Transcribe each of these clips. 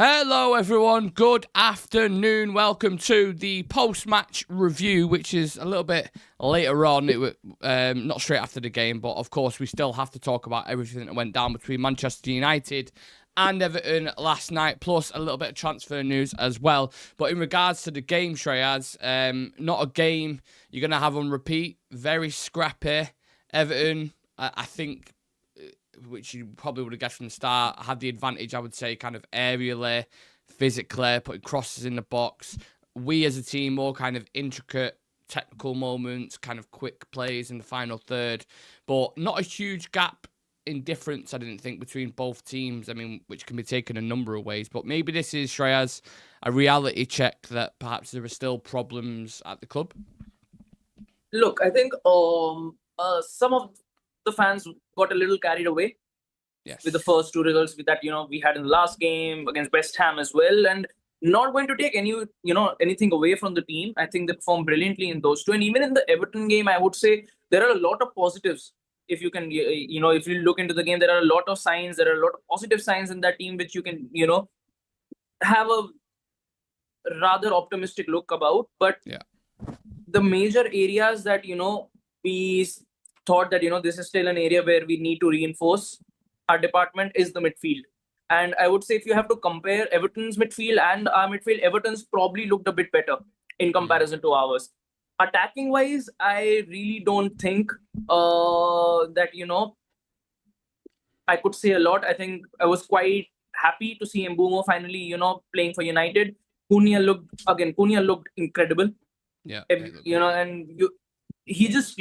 Hello everyone, good afternoon. Welcome to the post-match review, which is a little bit later on. It was not straight after the game, but of course we still have to talk about everything that went down between Manchester United and Everton last night, plus a little bit of transfer news as well. But in regards to the game, Shreyas, not a game you're going to have on repeat. Very scrappy. Everton, I think, which you probably would have guessed from the start, had the advantage, I would say, kind of aerially, physically, putting crosses in the box. We as a team, more kind of intricate, technical moments, kind of quick plays in the final third. But not a huge gap in difference, I didn't think, between both teams. I mean, which can be taken a number of ways. But maybe this is, Shreyas, a reality check that perhaps there are still problems at the club. Look, I think some of the fans got a little carried away with the first two results that we had in the last game against West Ham as well, and not going to take anything away from the team. I think they performed brilliantly in those two, and even in the Everton game, I would say there are a lot of positives. If you can, if you look into the game, there are a lot of signs. There are a lot of positive signs in that team, which you can, have a rather optimistic look about. But the major areas that we thought that this is still an area where we need to reinforce our department is the midfield. And I would say if you have to compare Everton's midfield and our midfield, Everton's probably looked a bit better in comparison to ours. Attacking wise, I really don't think that I could say a lot. I think I was quite happy to see Mbeumo finally playing for United. Cunha looked incredible. He just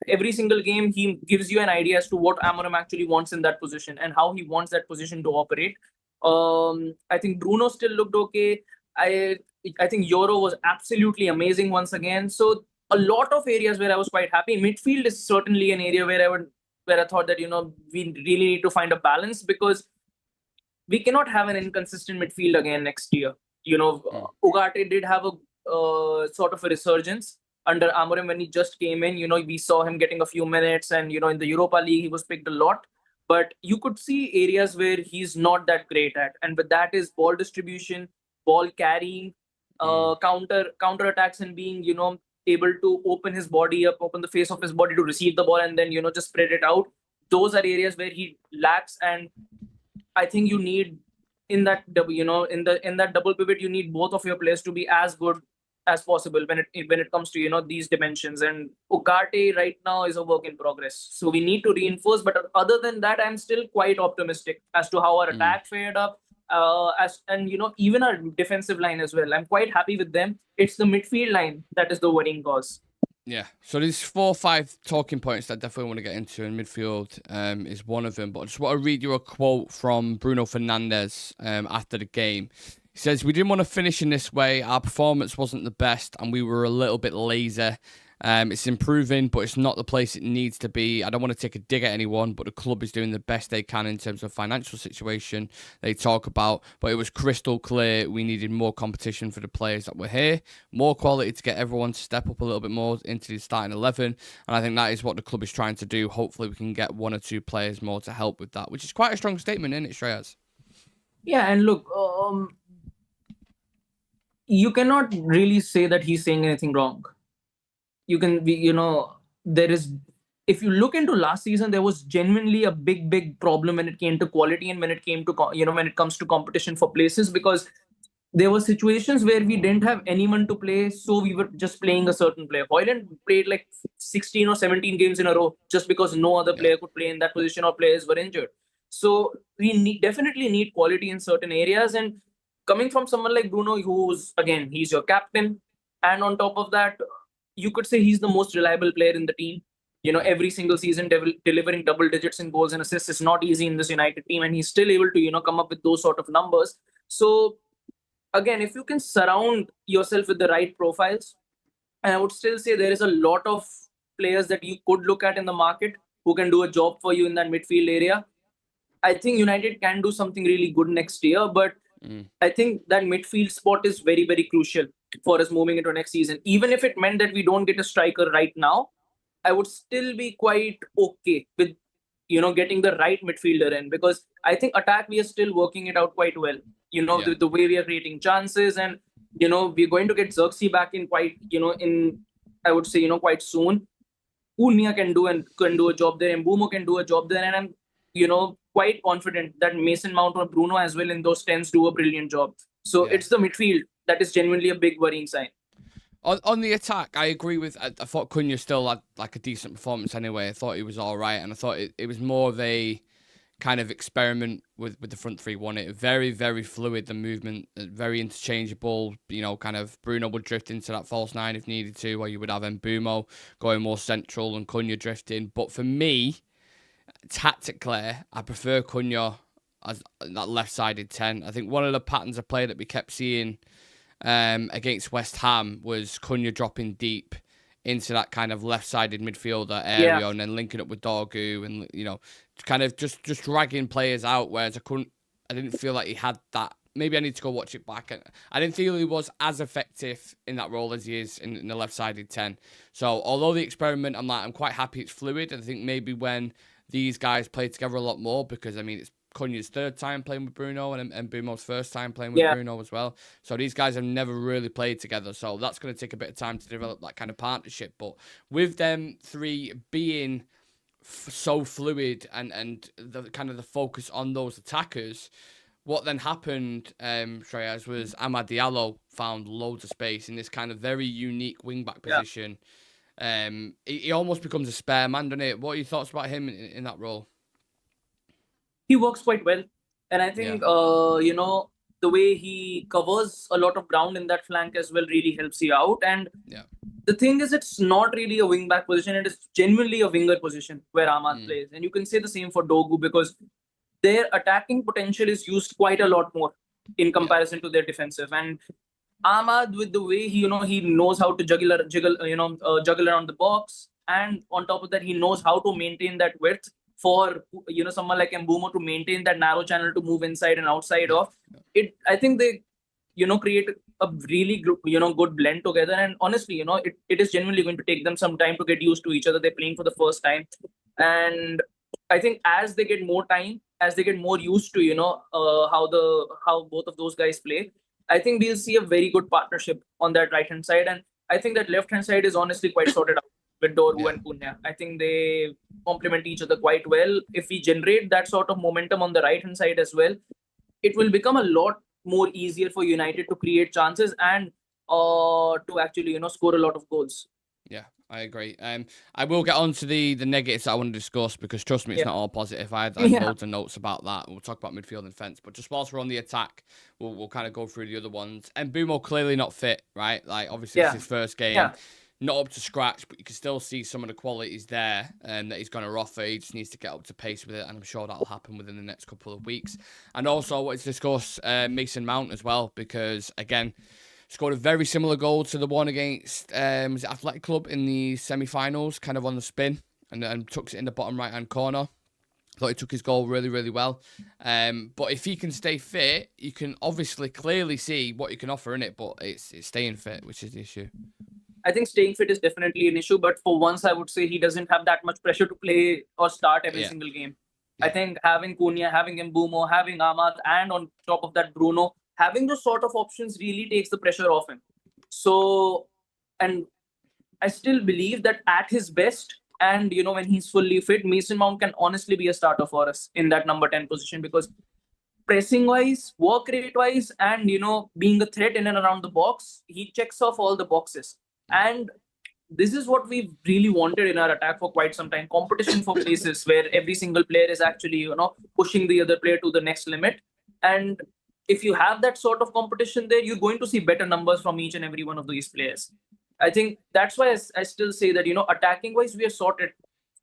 every single game he gives you an idea as to what Amorim actually wants in that position and how he wants that position to operate. I think Bruno still looked okay. I think Euro was absolutely amazing once again. So a lot of areas where I was quite happy. Midfield is certainly an area where I thought that we really need to find a balance, because we cannot have an inconsistent midfield again next year. Ugarte did have a sort of a resurgence under Amorim when he just came in. We saw him getting a few minutes, and in the Europa League he was picked a lot. But you could see areas where he's not that great at, and but that is ball distribution, ball carrying, counter attacks, and being able to open his body up, open the face of his body to receive the ball, and then just spread it out. Those are areas where he lacks, and I think you need in that in that double pivot, you need both of your players to be as good as possible when it comes to these dimensions. And Ugarte right now is a work in progress, so we need to reinforce. But other than that, I'm still quite optimistic as to how our attack fared up, even our defensive line as well. I'm quite happy with them. It's the midfield line that is the worrying cause. Yeah, so there's 4 or 5 talking points that I definitely want to get into, and midfield is one of them. But I just want to read you a quote from Bruno Fernandes after the game. He says, "We didn't want to finish in this way. Our performance wasn't the best, and we were a little bit lazy. It's improving, but it's not the place it needs to be. I don't want to take a dig at anyone, but the club is doing the best they can in terms of financial situation they talk about. But it was crystal clear we needed more competition for the players that were here, more quality to get everyone to step up a little bit more into the starting 11. And I think that is what the club is trying to do. Hopefully we can get 1 or 2 players more to help with that," which is quite a strong statement, isn't it, Shreyas? Yeah, and look, you cannot really say that he's saying anything wrong. You can be, there is, if you look into last season, there was genuinely a big problem when it came to quality and when it came to, when it comes to competition for places, because there were situations where we didn't have anyone to play, so we were just playing a certain player. Hoyland played like 16 or 17 games in a row just because no other player could play in that position or players were injured. So we definitely need quality in certain areas. And coming from someone like Bruno, who's, again, he's your captain, and on top of that, you could say he's the most reliable player in the team. Every single season delivering double digits in goals and assists is not easy in this United team, and he's still able to come up with those sort of numbers. So again, if you can surround yourself with the right profiles, and I would still say there is a lot of players that you could look at in the market who can do a job for you in that midfield area. I think United can do something really good next year, but I think that midfield spot is very, very crucial for us moving into next season. Even if it meant that we don't get a striker right now, I would still be quite okay with getting the right midfielder in, because I think attack we are still working it out quite well. The way we are creating chances, and we're going to get Xerxes back in quite in, I would say, quite soon. Cunha can do a job there, and Mbeumo can do a job there, and I'm quite confident that Mason Mount or Bruno as well in those tens do a brilliant job. So it's the midfield that is genuinely a big worrying sign. On the attack, I agree with. I thought Cunha still had like a decent performance anyway. I thought he was all right, and I thought it was more of a kind of experiment with the front three. Won it very, very fluid. The movement, very interchangeable. Kind of Bruno would drift into that false nine if needed to, or you would have Mbeumo going more central and Cunha drifting. But for me, tactically, I prefer Cunha as that left-sided 10. I think one of the patterns of play that we kept seeing against West Ham was Cunha dropping deep into that kind of left-sided midfielder area and then linking up with Dorgu and kind of just dragging players out. Whereas I didn't feel like he had that. Maybe I need to go watch it back. I didn't feel he was as effective in that role as he is in the left-sided 10. So although the experiment, I'm quite happy it's fluid. I think maybe when these guys play together a lot more, because it's Cunha's third time playing with Bruno and Mbeumo's first time playing with Bruno as well. So these guys have never really played together. So that's going to take a bit of time to develop that kind of partnership. But with them three being so fluid and the kind of the focus on those attackers, what then happened, Shreyas, was Amad Diallo found loads of space in this kind of very unique wing-back position. He almost becomes a spare man, doesn't it? What are your thoughts about him in that role? He works quite well, and I think the way he covers a lot of ground in that flank as well really helps you out. And the thing is, it's not really a wing back position; it is genuinely a winger position where Amad plays. And you can say the same for Dogu, because their attacking potential is used quite a lot more in comparison to their defensive. And Ahmad, with the way he knows how to juggle around the box, and on top of that, he knows how to maintain that width for someone like Mbeumo to maintain that narrow channel to move inside and outside of it. I think they create a really good blend together, and honestly, it is genuinely going to take them some time to get used to each other. They're playing for the first time, and I think as they get more time, as they get more used to how both of those guys play, I think we'll see a very good partnership on that right hand side. And I think that left hand side is honestly quite sorted out with Dorgu and Cunha. I think they complement each other quite well. If we generate that sort of momentum on the right hand side as well, it will become a lot more easier for United to create chances and to actually score a lot of goals. Yeah, I agree. I will get on to the negatives that I want to discuss, because trust me, it's not all positive. I had loads of notes about that. We'll talk about midfield and defence, but just whilst we're on the attack, we'll kind of go through the other ones. And Mbeumo clearly not fit, right? Like, obviously it's his first game. Not up to scratch, but you can still see some of the qualities there that he's going to offer. He just needs to get up to pace with it, and I'm sure that'll happen within the next couple of weeks. And also, I wanted to discuss Mason Mount as well, because, again, scored a very similar goal to the one against was it Athletic Club in the semi-finals, kind of on the spin, and tucks it in the bottom right-hand corner. Thought he took his goal really, really well. But if he can stay fit, you can obviously clearly see what you can offer in it, but it's staying fit, which is the issue. I think staying fit is definitely an issue, but for once, I would say he doesn't have that much pressure to play or start every single game. I think having Cunha, having Mbeumo, having Amad, and on top of that, Bruno, having those sort of options really takes the pressure off him. So, and I still believe that at his best, and when he's fully fit, Mason Mount can honestly be a starter for us in that number 10 position, because pressing wise, work rate wise, and being a threat in and around the box, he checks off all the boxes. And this is what we've really wanted in our attack for quite some time. Competition for places where every single player is actually, pushing the other player to the next limit. And if you have that sort of competition there, you're going to see better numbers from each and every one of these players. I think that's why I still say that, attacking wise, we are sorted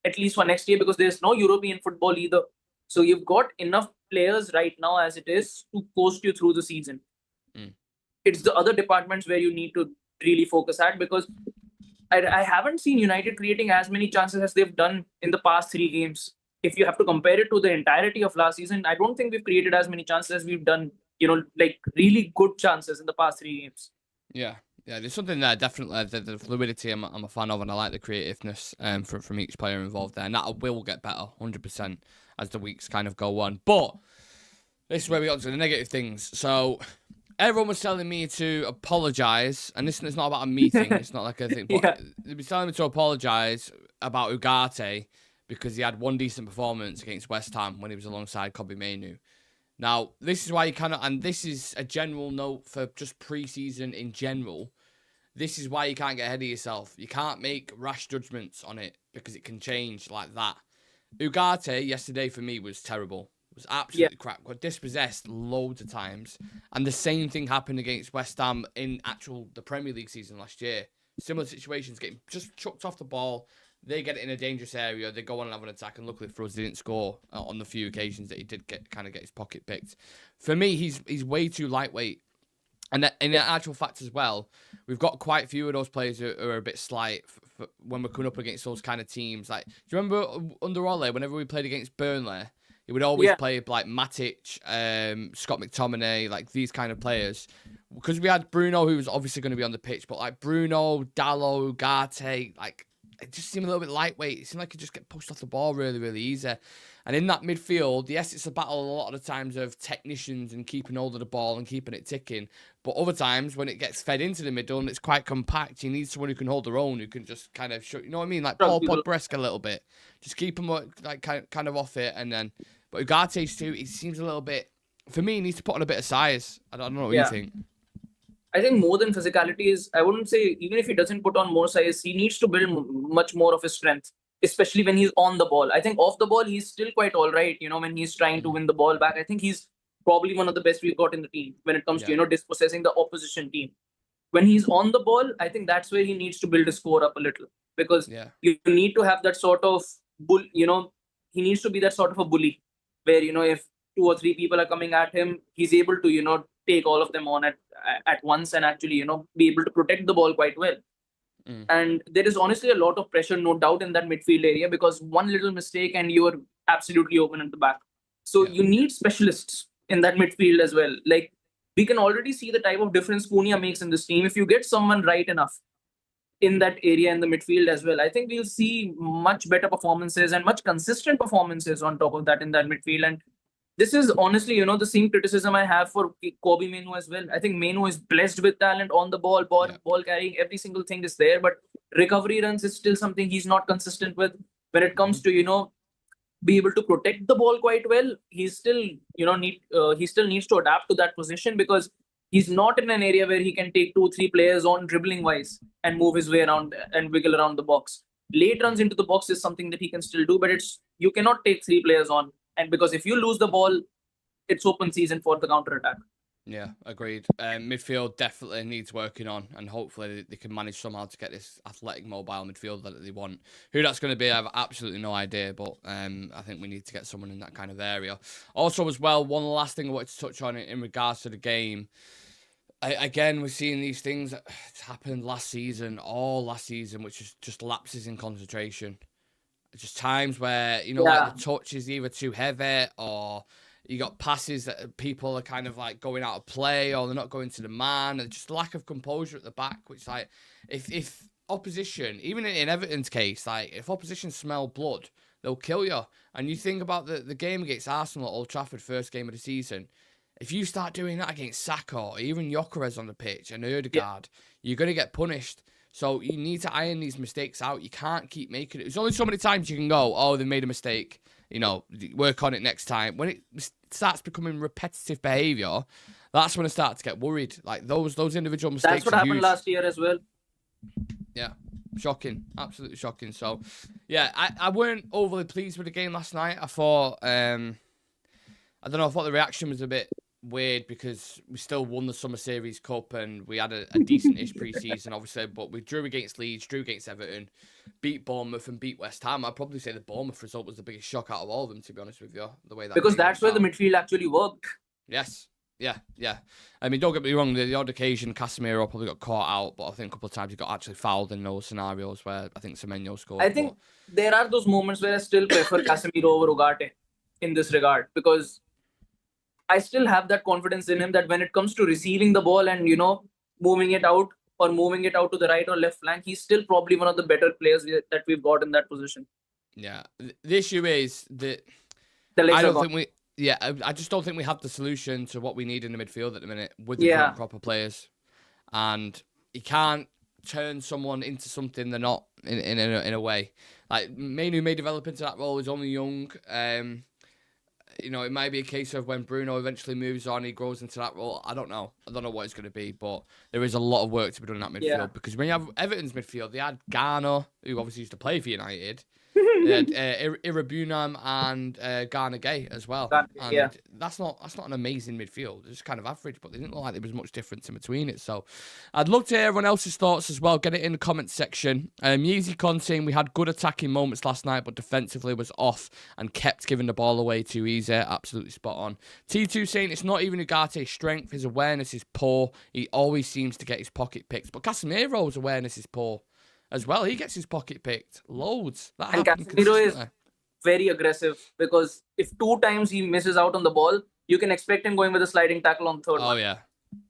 at least for next year, because there's no European football either. So you've got enough players right now as it is to coast you through the season. It's the other departments where you need to really focus at, because I haven't seen United creating as many chances as they've done in the past 3 games. If you have to compare it to the entirety of last season, I don't think we've created as many chances as we've done, like really good chances in the past 3 games. Yeah, Yeah, there's something there, definitely. The fluidity I'm a fan of, and I like the creativeness from each player involved there. And that will get better, 100%, as the weeks kind of go on. But this is where we got to the negative things. So everyone was telling me to apologise, and this is not about a meeting, it's not like a thing, but they'd be telling me to apologise about Ugarte because he had one decent performance against West Ham when he was alongside Kobbie Mainoo. Now, this is why you cannot, and this is a general note for just pre-season in general, this is why you can't get ahead of yourself. You can't make rash judgments on it because it can change like that. Ugarte yesterday for me was terrible. It was absolutely crap. Got dispossessed loads of times. And the same thing happened against West Ham in the Premier League season last year. Similar situations, getting just chucked off the ball. They get it in a dangerous area. They go on and have an attack. And luckily for us, they didn't score on the few occasions that he did get his pocket picked. For me, he's way too lightweight. And in actual fact as well, we've got quite a few of those players who are a bit slight when we're coming up against those kind of teams. Like, do you remember under Ole, whenever we played against Burnley, he would always play like Matic, Scott McTominay, like these kind of players. Because we had Bruno, who was obviously going to be on the pitch, but like Bruno, Dalot, Ugarte, like it just seemed a little bit lightweight. It seemed like he just get pushed off the ball really, really easy. And in that midfield, yes, it's a battle a lot of the times of technicians and keeping hold of the ball and keeping it ticking. But other times, when it gets fed into the middle and it's quite compact, you need someone who can hold their own, who can just kind of show, you know what I mean? Like Paul Podbresk a little bit. Just keep him like kind of off it. And then, but Ugarte's too, he seems a little bit, for me, he needs to put on a bit of size. I don't know what you think. I think more than physicality is, I wouldn't say, even if he doesn't put on more size, he needs to build much more of his strength, especially when he's on the ball. I think off the ball, he's still quite all right, when he's trying to win the ball back. I think he's probably one of the best we've got in the team when it comes to, dispossessing the opposition team. When he's on the ball, I think that's where he needs to build his score up a little, because you need to have that sort of, he needs to be that sort of a bully where, if 2 or 3 people are coming at him, he's able to, take all of them on at once and actually, be able to protect the ball quite well. And there is honestly a lot of pressure, no doubt, in that midfield area, because one little mistake and you're absolutely open at the back. So you need specialists in that midfield as well. Like, we can already see the type of difference Cunha makes in this team. If you get someone right enough in that area in the midfield as well, I think we'll see much better performances and much consistent performances on top of that in that midfield. And this is honestly, the same criticism I have for Kobbie Mainoo as well. I think Mainoo is blessed with talent on the ball, ball carrying, every single thing is there, but recovery runs is still something he's not consistent with. When it comes to, be able to protect the ball quite well, he still, he still needs to adapt to that position, because he's not in an area where he can take 2-3 players on dribbling wise and move his way around and wiggle around the box. Late runs into the box is something that he can still do, but you cannot take 3 players on. And because if you lose the ball, it's open season for the counter-attack. Yeah, agreed. Midfield definitely needs working on, and hopefully they can manage somehow to get this athletic, mobile midfield that they want. Who that's going to be, I have absolutely no idea, but I think we need to get someone in that kind of area. Also, as well, one last thing I wanted to touch on in regards to the game. Again, we're seeing these things that happened last season, which is just lapses in concentration. Just times where, like the touch is either too heavy, or you got passes that people are kind of like going out of play, or they're not going to the man, and just lack of composure at the back, which, like, if opposition, even in Everton's case, like, if opposition smell blood, they'll kill you. And you think about the game against Arsenal at Old Trafford, first game of the season, if you start doing that against Saka, or even Gyökeres on the pitch, and Ødegaard, you're going to get punished. So you need to iron these mistakes out. You can't keep making it. There's only so many times you can go, oh, they made a mistake. Work on it next time. When it starts becoming repetitive behaviour, that's when I start to get worried. Like those individual mistakes. That's what happened last year as well. Yeah. Shocking. Absolutely shocking. So, yeah, I weren't overly pleased with the game last night. I thought, I don't know, I thought the reaction was a bit weird because we still won the Summer Series Cup and we had a decent-ish pre-season, obviously, but we drew against Leeds, drew against Everton, beat Bournemouth and beat West Ham. I'd probably say the Bournemouth result was the biggest shock out of all of them, to be honest with you, the way that, because that's where the midfield actually worked. Yes. Yeah. I mean, don't get me wrong, the odd occasion Casemiro probably got caught out, but I think a couple of times he got actually fouled in those scenarios where I think Semenyo scored. I think there are those moments where I still prefer Casemiro over Ugarte in this regard, because I still have that confidence in him that when it comes to receiving the ball and, moving it out, or moving it out to the right or left flank, he's still probably one of the better players that we've got in that position. Yeah, the issue is that The legs I are don't gone. think we. Yeah, I just don't think we have the solution to what we need in the midfield at the minute with the current proper players, and you can't turn someone into something they're not in a way. Like Mainu may develop into that role. He's only young. You know, it might be a case of when Bruno eventually moves on, he grows into that role. I don't know. I don't know what it's going to be, but there is a lot of work to be done in that midfield because when you have Everton's midfield, they had Garner, who obviously used to play for United. They had Irabunam and Garner Gay as well. And that's not an amazing midfield. It's kind of average, but they didn't look like there was much difference in between it. So I'd love to hear everyone else's thoughts as well. Get it in the comments section. Yeezy Con saying we had good attacking moments last night, but defensively was off and kept giving the ball away too easy. Absolutely spot on. T2 saying it's not even Ugarte's strength. His awareness is poor. He always seems to get his pocket picked. But Casemiro's awareness is poor as well. He gets his pocket picked loads. And Casemiro is very aggressive because if 2 times he misses out on the ball, you can expect him going with a sliding tackle on the third one.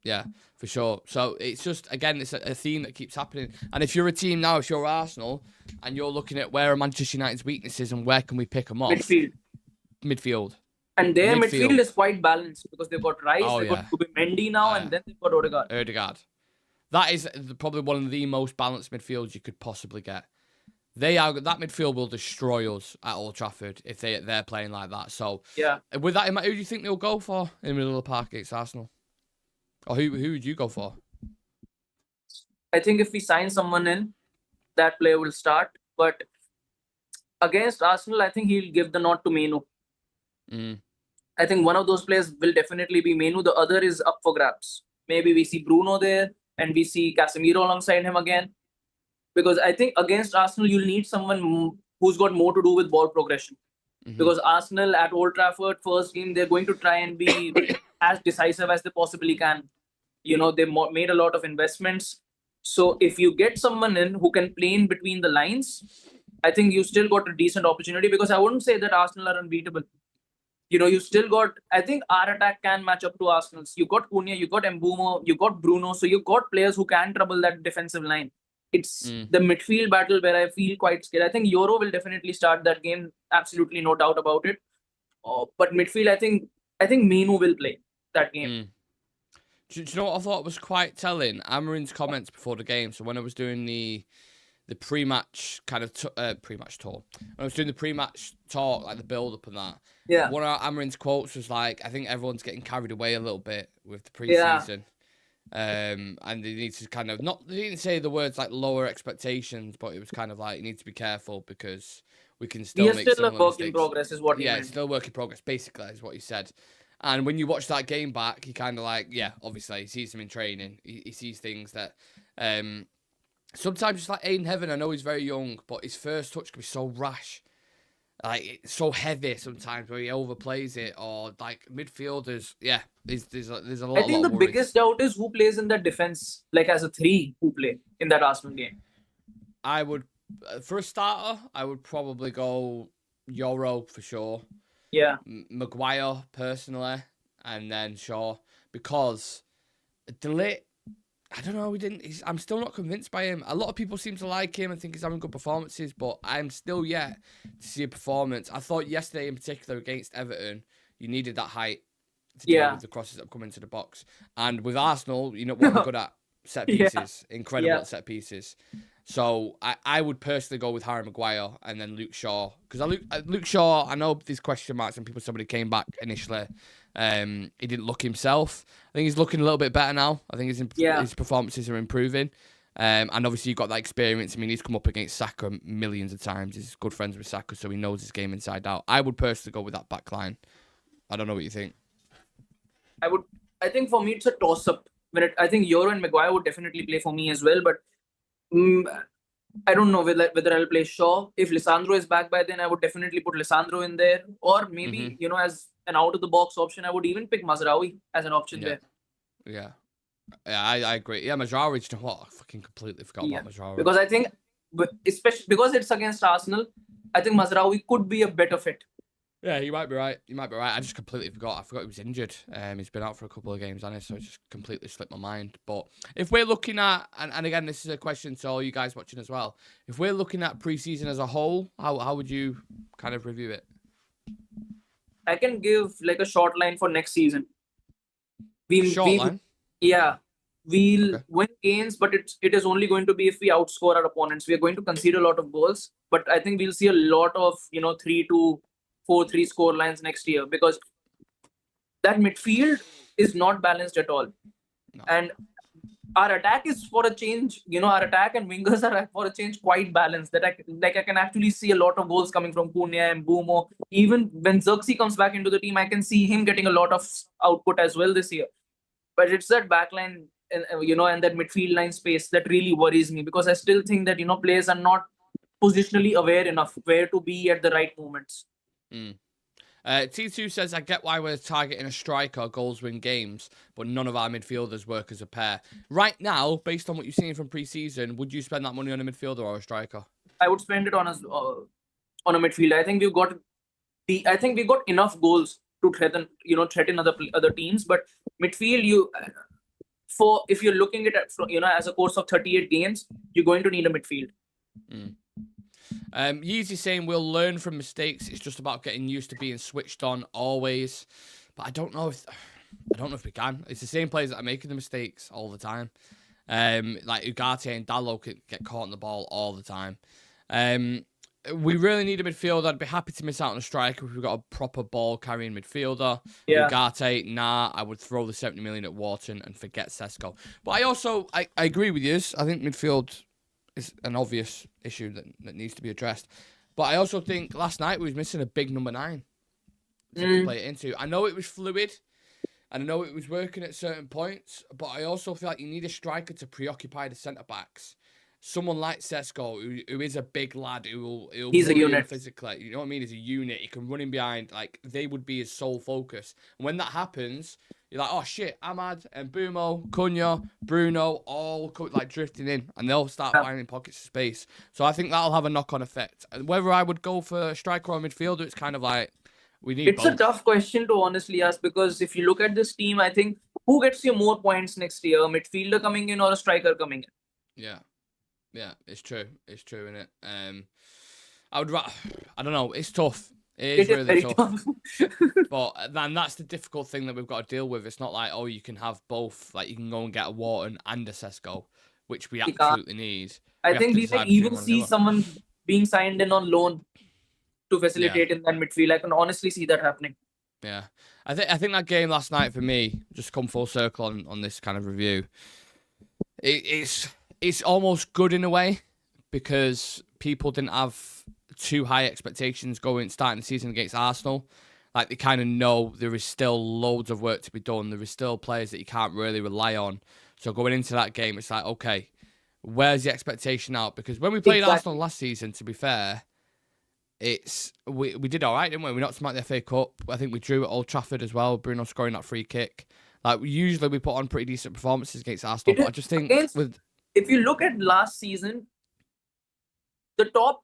Yeah, for sure. So it's just, again, it's a theme that keeps happening. And if you're a team now, if you're Arsenal, and you're looking at where are Manchester United's weaknesses and where can we pick them off? Midfield. And their midfield is quite balanced because they've got Rice, they've got Mendy now, and then they've got Odegaard. That is probably one of the most balanced midfields you could possibly get. That midfield will destroy us at Old Trafford if they're playing like that. So with that in mind, who do you think they'll go for in the middle of the park against Arsenal? Or who would you go for? I think if we sign someone in, that player will start. But against Arsenal, I think he'll give the nod to Mainu. I think one of those players will definitely be Mainu. The other is up for grabs. Maybe we see Bruno there and we see Casemiro alongside him again. Because I think against Arsenal, you'll need someone who's got more to do with ball progression. Because Arsenal at Old Trafford, first game, they're going to try and be as decisive as they possibly can. You know, they made a lot of investments. So if you get someone in who can play in between the lines, I think you still got a decent opportunity because I wouldn't say that Arsenal are unbeatable. You know, you still got, I think our attack can match up to Arsenal's. You got Cunha, you got Mbeumo, you got Bruno. So you got players who can trouble that defensive line. It's the midfield battle where I feel quite scared. I think Euro will definitely start that game. Absolutely no doubt about it. But midfield, I think Mainu will play that game. Do you know what I thought was quite telling? Amarin's comments before the game. So when I was doing the pre-match kind of pre-match tour, when I was doing the pre-match talk, like the build-up and that, one of Amarin's quotes was like, I think everyone's getting carried away a little bit with the pre-season. And they need to kind of they didn't say the words like lower expectations, but it was kind of like you need to be careful because we can still make still a work in progress is what he meant. It's still a work in progress, basically, is what he said. And when you watch that game back, he kind of like, obviously he sees him in training. He sees things that sometimes it's like Aiden Heaven. I know he's very young, but his first touch can be so rash. Like, it's so heavy sometimes where he overplays it, or like midfielders. Yeah, there's a lot. I think the biggest doubt is who plays in that defense, like as a 3 who play in that Arsenal game. I would, for a starter, I would probably go Euro for sure. Yeah, Maguire personally, and then Shaw, because De Ligt, I don't know. I'm still not convinced by him. A lot of people seem to like him and think he's having good performances, but I'm still yet to see a performance. I thought yesterday, in particular, against Everton, you needed that height to deal with the crosses that come into the box. And with Arsenal, you know what we're good at? Set pieces. Incredible at set pieces. So I would personally go with Harry Maguire and then Luke Shaw. Because Luke Shaw, I know there's question marks and somebody came back initially. He didn't look himself. I think he's looking a little bit better now. I think his performances are improving. And obviously you've got that experience. I mean, he's come up against Saka millions of times. He's good friends with Saka, so he knows his game inside out. I would personally go with that back line. I don't know what you think. I think for me it's a toss-up. I think Euro and Maguire would definitely play for me as well, but I don't know whether I'll play Shaw. If Lisandro is back by then, I would definitely put Lisandro in there. Or maybe, as an out-of-the-box option, I would even pick Mazraoui as an option there. Yeah, I agree. Yeah, Mazraoui, you know what? I fucking completely forgot about Mazraoui. Because I think, especially because it's against Arsenal, I think Mazraoui could be a better fit. Yeah, you might be right. You might be right. I just completely forgot. I forgot he was injured. He's been out for a couple of games, hasn't he? So it just completely slipped my mind. But if we're looking at, and again, this is a question to all you guys watching as well. If we're looking at preseason as a whole, how would you kind of review it? I can give like a short line for next season. Short line? Yeah. We'll Okay. win games, but it is only going to be if we outscore our opponents. We are going to concede a lot of goals, but I think we'll see a lot of 3-2, 4-3 score lines next year, because that midfield is not balanced at all. No. And our attack is for a change, our attack and wingers are for a change quite balanced. That I can actually see a lot of goals coming from Cunha and Bumo. Even when Xerxes comes back into the team, I can see him getting a lot of output as well this year. But it's that backline and and that midfield line space that really worries me, because I still think that players are not positionally aware enough where to be at the right moments. T2 says, I get why we're targeting a striker, goals win games, but none of our midfielders work as a pair. Right now, based on what you've seen from pre-season, would you spend that money on a midfielder or a striker? I would spend it on a midfielder. I think we've got enough goals to threaten other teams, but midfield, if you're looking at it as a course of 38 games, you're going to need a midfield. Yeezy saying we'll learn from mistakes. It's just about getting used to being switched on always. But I don't know if we can. It's the same players that are making the mistakes all the time. Like Ugarte and Dallo can get caught on the ball all the time. We really need a midfielder. I'd be happy to miss out on a striker if we've got a proper ball carrying midfielder. Yeah. Ugarte, I would throw the 70 million at Wharton and forget Sesko. But I agree with you. I think midfield is an obvious issue that needs to be addressed. But I also think last night we was missing a big number 9 to play it into. I know it was fluid, and I know it was working at certain points, but I also feel like you need a striker to preoccupy the centre-backs. Someone like Sesko, who is a big lad, he's a unit physically. You know what I mean? He's a unit. He can run in behind. Like, they would be his sole focus. And when that happens, you're like, oh shit, Ahmad and Bumo, Cunha, Bruno, all drifting in, and they'll start finding pockets of space. So I think that'll have a knock-on effect. And whether I would go for a striker or midfielder, it's kind of like we need. It's both. A tough question to honestly ask, because if you look at this team, I think who gets you more points next year, a midfielder coming in or a striker coming in? Yeah, it's true. It's true, isn't it? I don't know. It's tough. It is really tough. But then that's the difficult thing that we've got to deal with. It's not like, you can have both. Like, you can go and get a Wharton and a Sesko, which we absolutely need. I think we may even see someone being signed in on loan to facilitate in that midfield. I can honestly see that happening. Yeah. I think that game last night for me, just come full circle on this kind of review, it's almost good in a way, because people didn't have too high expectations starting the season against Arsenal. Like, they kind of know there is still loads of work to be done. There is still players that you can't really rely on. So going into that game, it's like, okay, where's the expectation out? Because when we played Arsenal last season, to be fair, we did all right, didn't we? We knocked them out the FA Cup. I think we drew at Old Trafford as well. Bruno scoring that free kick. Like, usually we put on pretty decent performances against Arsenal. But I just think if you look at last season, the top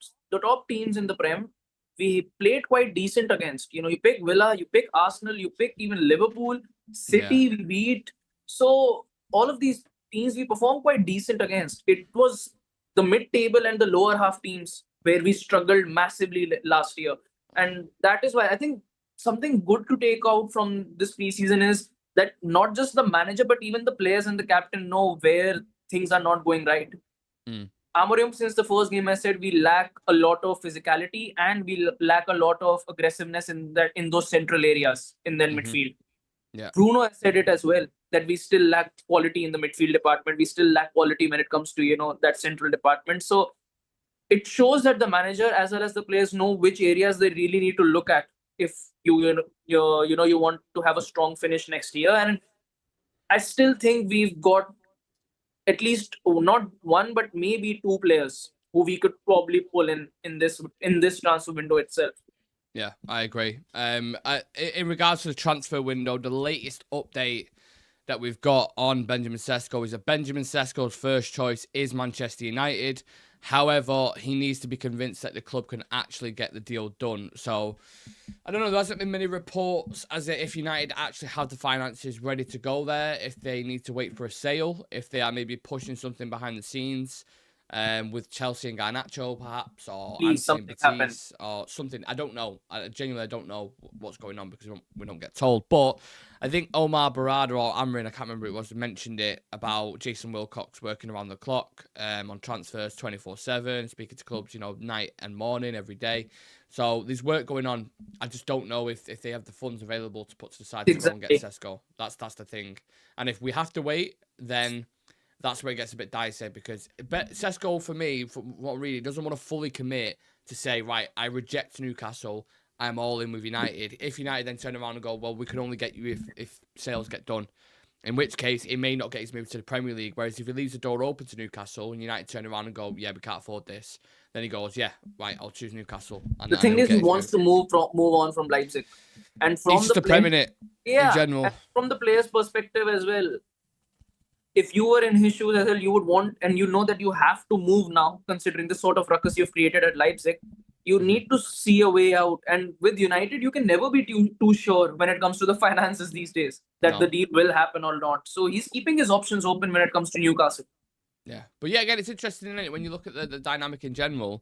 teams in the Prem, we played quite decent against. You pick Villa, you pick Arsenal, you pick even Liverpool, City, we beat. So all of these teams we performed quite decent against. It was the mid-table and the lower half teams where we struggled massively last year. And that is why I think something good to take out from this preseason is that not just the manager, but even the players and the captain know where things are not going right. Amorim, since the first game, I said we lack a lot of physicality and we lack a lot of aggressiveness in those central areas in the midfield. Yeah. Bruno has said it as well, that we still lack quality in the midfield department. We still lack quality when it comes to that central department. So it shows that the manager as well as the players know which areas they really need to look at if you want to have a strong finish next year. And I still think we've got at least not one, but maybe 2 players who we could probably pull in this transfer window itself. Yeah, I agree. In regards to the transfer window, the latest update that we've got on Benjamin Sesko is that Benjamin Sesko's first choice is Manchester United. However, he needs to be convinced that the club can actually get the deal done. So, I don't know, there hasn't been many reports as if United actually have the finances ready to go there, if they need to wait for a sale, if they are maybe pushing something behind the scenes with Chelsea and Garnacho, perhaps, or Please, Anthony something happened. Batiste, or something. I don't know. I genuinely don't know what's going on because we don't get told. But I think Omar Barada or Amrin, I can't remember who it was, mentioned it about Jason Wilcox working around the clock on transfers 24/7, speaking to clubs, night and morning every day. So there's work going on. I just don't know if they have the funds available to put to the side to go and get Sesko. That's the thing. And if we have to wait, then that's where it gets a bit dicey because Sesko, for me, really doesn't want to fully commit to say, right, I reject Newcastle, I'm all in with United. If United then turn around and go, well, we can only get you if sales get done. In which case, it may not get his move to the Premier League. Whereas if he leaves the door open to Newcastle and United turn around and go, yeah, we can't afford this, then he goes, yeah, right, I'll choose Newcastle. And the thing is, he wants to move on from Leipzig. And from it's the Premier League in general. From the player's perspective as well, if you were in his shoes as well, you would want, and you know that you have to move now, considering the sort of ruckus you've created at Leipzig. You need to see a way out. And with United, you can never be too sure when it comes to the finances these days that the deal will happen or not. So he's keeping his options open when it comes to Newcastle. Yeah. But yeah, again, it's interesting, isn't it, when you look at the dynamic in general,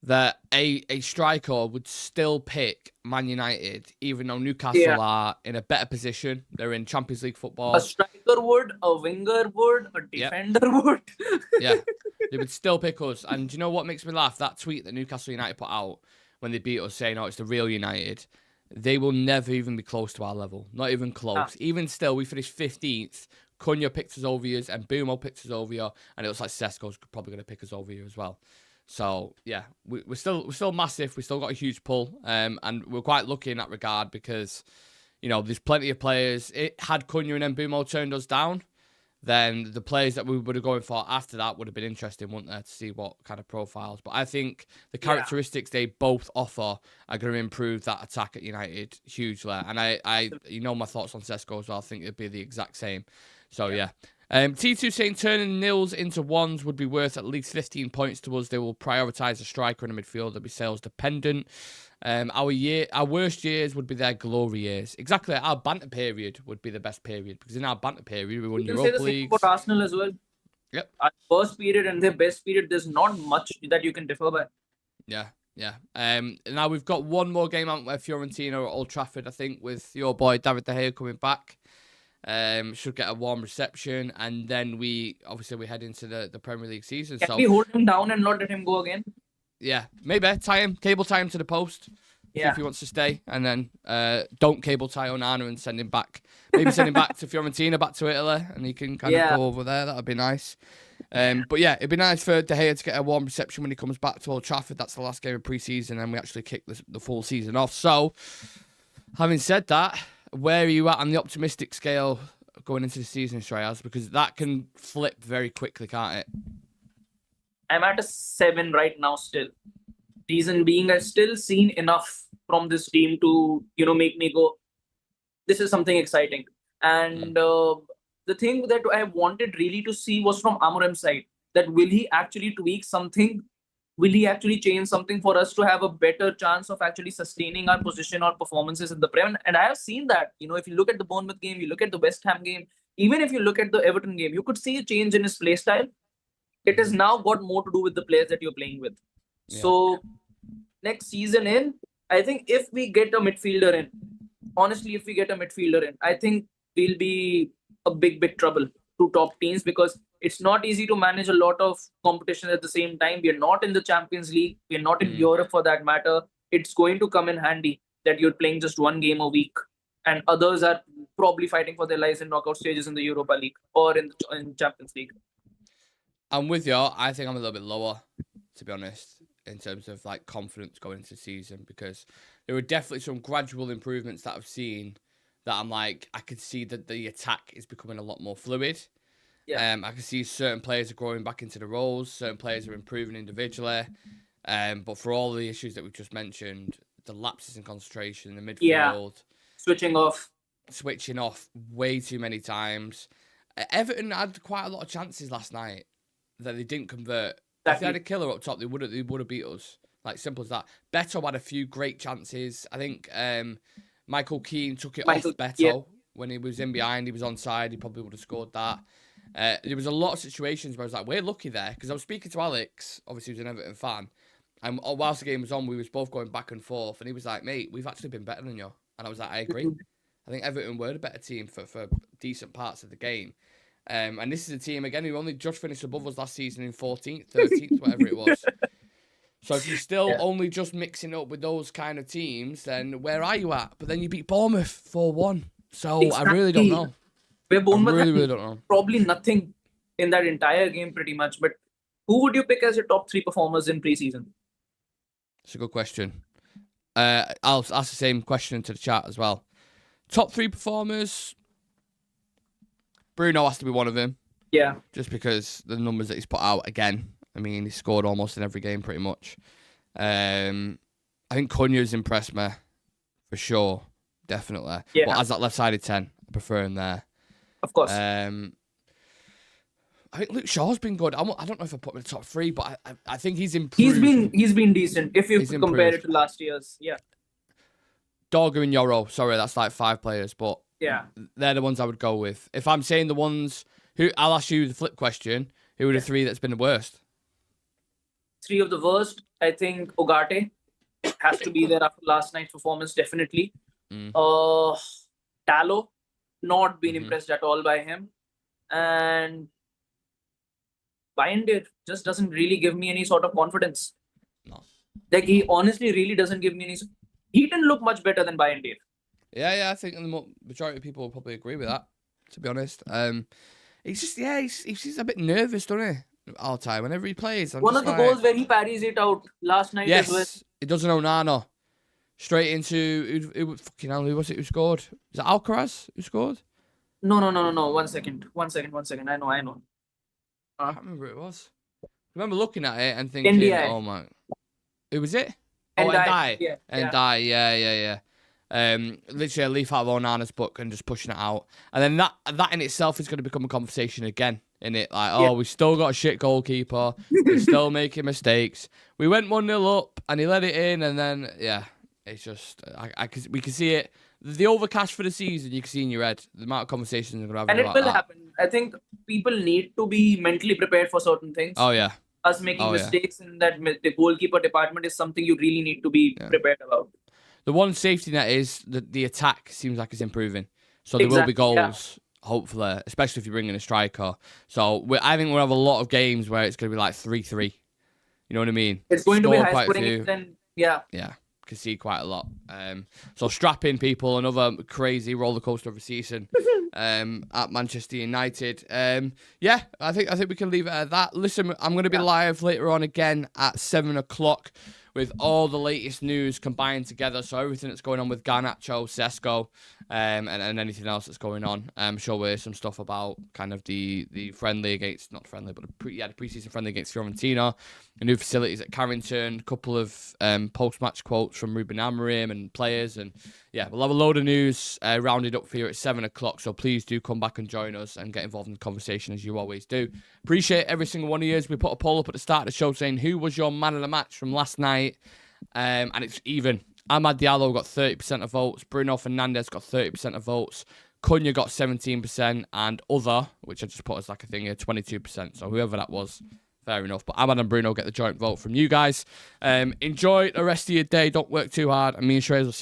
that a striker would still pick Man United, even though Newcastle are in a better position. They're in Champions League football. A striker would, a winger would, a defender would. Yeah, they would still pick us. And do you know what makes me laugh? That tweet that Newcastle United put out when they beat us saying, oh, it's the real United. They will never even be close to our level. Not even close. Even still, we finished 15th. Cunha picked us over you, and Bumo picked us over you. And it looks like Sesko's probably going to pick us over you as well. So, yeah, we're still massive. We still got a huge pull. And we're quite lucky in that regard because, there's plenty of players. Had Cunha and Mbumo turned us down, then the players that we would have going for after that would have been interesting, wouldn't there, to see what kind of profiles. But I think the characteristics they both offer are going to improve that attack at United hugely. And I my thoughts on Sesko as well. I think it'd be the exact same. So, yeah. T2 saying turning nils into ones would be worth at least 15 points to us. They will prioritise a striker and a midfielder. They'll be sales dependent. Our worst years would be their glory years. Exactly. Our banter period would be the best period because in our banter period we won Europa League. For Arsenal as well. Yep. Our worst period and their best period, there's not much that you can differ by. Yeah. Now we've got one more game out with Fiorentina at Old Trafford, I think, with your boy David De Gea coming back. Should get a warm reception, and then we head into the Premier League season. Can we hold him down and not let him go again? Yeah, maybe cable tie him to the post. See if he wants to stay, and then don't cable tie Onana and send him back. Maybe send him back to Fiorentina, back to Italy, and he can kind of go over there. That'd be nice. But yeah, it'd be nice for De Gea to get a warm reception when he comes back to Old Trafford. That's the last game of pre-season, and we actually kick the full season off. So, having said that, where are you at on the optimistic scale going into the season, Shreyas? Because that can flip very quickly, can't it? I'm at a 7 right now still. Reason being, I've still seen enough from this team to, make me go, this is something exciting. And the thing that I wanted really to see was from Amorim's side, that will he actually tweak something? Will he actually change something for us to have a better chance of actually sustaining our position or performances in the Prem? And I have seen that, if you look at the Bournemouth game, you look at the West Ham game, even if you look at the Everton game, you could see a change in his play style. It has now got more to do with the players that you're playing with. Yeah. So next season I think if we get a midfielder in, I think we'll be a big trouble to top teams because it's not easy to manage a lot of competition at the same time. We are not in the Champions League. We are not in Europe for that matter. It's going to come in handy that you're playing just one game a week and others are probably fighting for their lives in knockout stages in the Europa League or in Champions League. I'm with you. I think I'm a little bit lower, to be honest, in terms of confidence going into the season because there were definitely some gradual improvements that I've seen that I'm I could see that the attack is becoming a lot more fluid. Yeah. I can see certain players are growing back into the roles, certain players are improving individually. But for all the issues that we've just mentioned, the lapses in concentration, the midfield, switching off. switching off way too many times. Everton had quite a lot of chances last night that they didn't convert. Exactly. If they had a killer up top, they would have beat us. Like, simple as that. Beto had a few great chances. I think Michael Keane took it off Beto when he was in behind. He was onside. He probably would have scored that. There was a lot of situations where I was like, we're lucky there. Because I was speaking to Alex, obviously he was an Everton fan. And whilst the game was on, we was both going back and forth. And he was like, mate, we've actually been better than you. And I was like, I agree. I think Everton were the better team for decent parts of the game. And this is a team, again, who only just finished above us last season in 14th, 13th, whatever it was. So if you're still only just mixing up with those kind of teams, then where are you at? But then you beat Bournemouth 4-1. So exactly. I really don't know. Where Bournemouth really don't know. Probably nothing in that entire game pretty much. But who would you pick as your top 3 performers in pre-season? It's a good question. I'll ask the same question to the chat as well. Top 3 performers. Bruno has to be one of them. Yeah. Just because the numbers that he's put out again. I mean, he scored almost in every game pretty much. I think Cunha's impressed me for sure. Definitely. Yeah. But as that left-sided 10, I prefer him there. Of course. I think Luke Shaw's been good. I don't know if I put him in the top 3, but I think he's improved. He's been decent if you compare it to last year's. Yeah. Dorgu and Yoro. Sorry, that's like 5 players, but yeah, they're the ones I would go with. If I'm saying the ones who, I'll ask you the flip question. Who are the 3 that's been the worst? 3 of the worst. I think Ugarte has to be there after last night's performance, definitely. Tallo, not been impressed at all by him. And Binder just doesn't really give me any sort of confidence. No. Like, he honestly really doesn't give me any... He didn't look much better than Binder. Yeah, I think the majority of people will probably agree with that, to be honest. He's just, he's a bit nervous, doesn't he? All the time, whenever he plays. One of the goals where he parries it out last night as well. Yes, it doesn't Onana. Straight into, fucking hell, who was it who scored? Is it Alcaraz who scored? No. 1 second. I know. I can't remember who it was. I remember looking at it and thinking, oh my. Who was it? Ndiaye. Ndiaye, yeah. Literally a leaf out of Onana's book and just pushing it out. And then that in itself is going to become a conversation again, innit? Like, we still got a shit goalkeeper. We're still making mistakes. We went 1-0 up and he let it in, and then, it's just, we can see it. The overcast for the season, you can see in your head the amount of conversations we're going to have. And it will happen. I think people need to be mentally prepared for certain things. Oh, yeah. Us making mistakes in that the goalkeeper department is something you really need to be prepared about. The one safety net is that the attack seems like it's improving. So there will be goals, hopefully, especially if you bring in a striker. So I think we'll have a lot of games where it's going to be like 3-3. You know what I mean? It's going to be high scoring. Then, yeah. Can see quite a lot. So strap in, people. Another crazy roller coaster of a season at Manchester United. I think we can leave it at that. Listen, I'm going to be live later on again at 7:00 with all the latest news combined together. So everything that's going on with Garnacho, Sesko, and anything else that's going on. I'm sure we'll hear some stuff about kind of the friendly against, not friendly, but the pre-season friendly against Fiorentina, the new facilities at Carrington, a couple of post-match quotes from Ruben Amorim and players. And we'll have a load of news rounded up for you at 7:00. So please do come back and join us and get involved in the conversation as you always do. Appreciate every single one of you. We put a poll up at the start of the show saying who was your man of the match from last night. And it's even. Amad Diallo got 30% of votes. Bruno Fernandes got 30% of votes. Cunha got 17%. And other, which I just put as like a thing here, 22%. So whoever that was, fair enough. But Amad and Bruno get the joint vote from you guys. Enjoy the rest of your day. Don't work too hard. And me and Shreyas will see you.